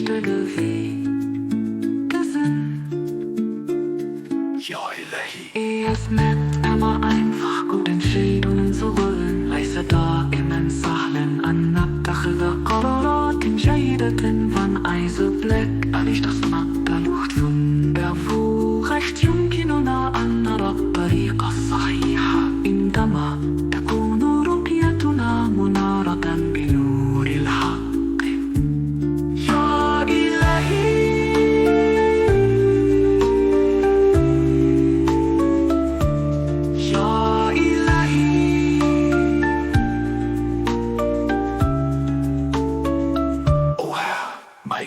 Stille wie Gesinn. Ja Ilahi, Mit immer einfach gut Entscheidungen zu wollen. Leise da im Sahlen an Abdachel قرارات جيدة van Eisenblick أليش تصنع الوقت فندفو recht يمكننا أن نرى الطريق الصحيح عندما تكون رؤيتنا منارة بنور الحق. يا إلهي يا إلهي oh Herr, my